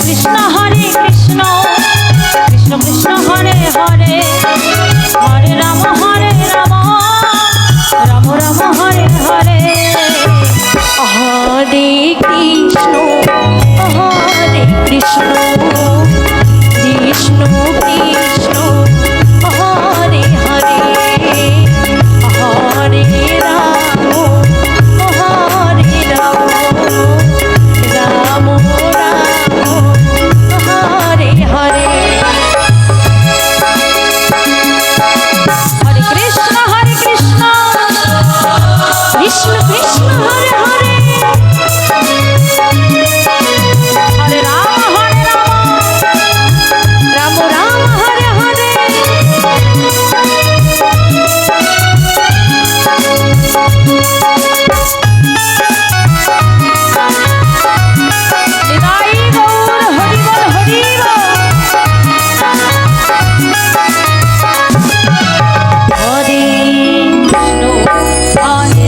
Krishna হরে Krishna Krishna Krishna Hare Hare Hare Ram হরে Ram Ram Ram Hare Hare Hare Krishna Krishna Krishna Hare Hare Hare Ram Ram Ram Hare Hare Hare Krishna Krishna Krishna Krishna Hare Hare Hare Ram Ram Ram Hare Hare Krishna Krishna Hare Hare Hare Ram Ram Ram Hare Hare Nitai Gour Hari বল Hari বল হরে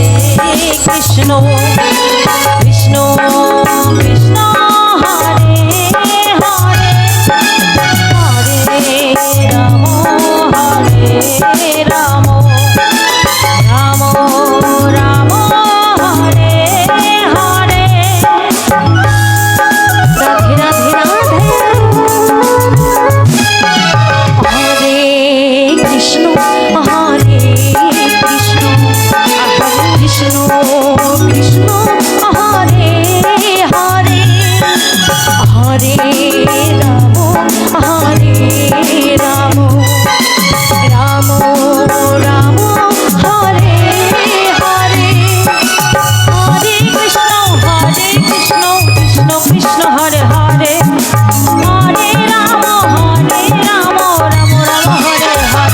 Krishna Krishna Krishna Hare Hare Hare Ram Ram Ram Hare Hare Radhe Radhe Radhe হরে Krishna Krishna Krishna Krishna Hare Hare Hare Ram Ram Ram Ram Hare Hare Hare Krishna Krishna Krishna Hare Hare Hare Ram Ram Ram Hare Hare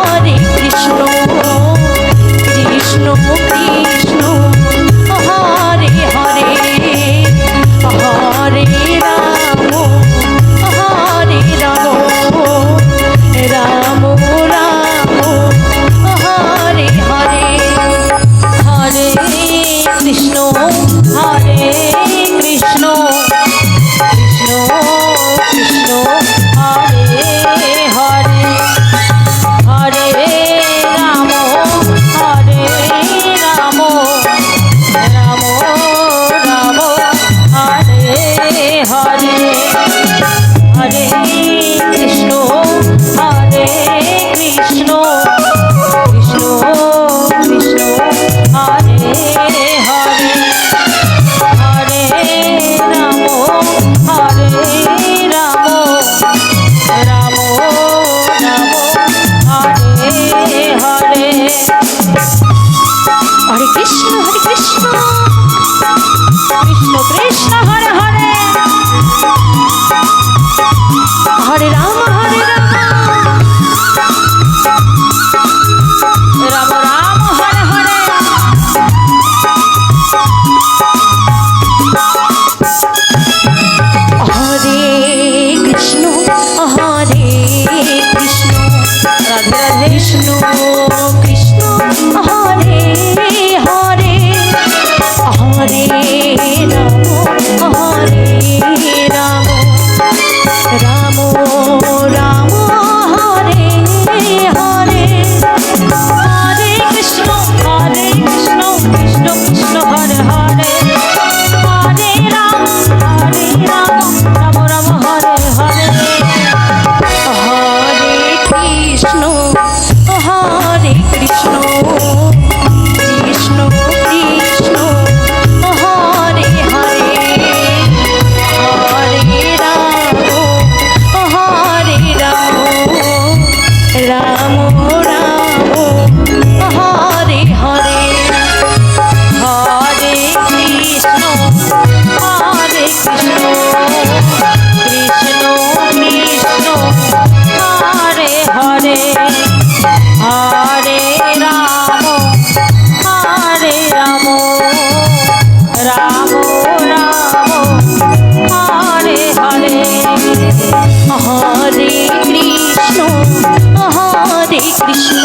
Hare Krishna Krishna Krishna Krishna Hare Hare Hare Ram Ram Ram Hare Hare Hare Krishna হরে Krishna Krishna Krishna Hare Hare Hare Ram Ram Ram Hare Hare Hare Krishna Krishna Krishna Krishna Hare Hare Hare Ram Ram Ram Ram Hare Hare Hare Krishna Krishna Krishna Hare Hare Hare Ram Ram Ram Hare Hare Hare Krishna Krishna Radhe Radhe Krishna Krishna Hare Hare Hare Ram Ram Ram Hare Hare Hare Krishna Krishna Krishna Hare Hare Hare Ram Ram Ram Hare Hare Hare Krishna Krishna Krishna Krishna Hare Hare Hare Ram Ram Ram Hare Hare Hare Krishna Krishna Krishna Hare Hare Krishna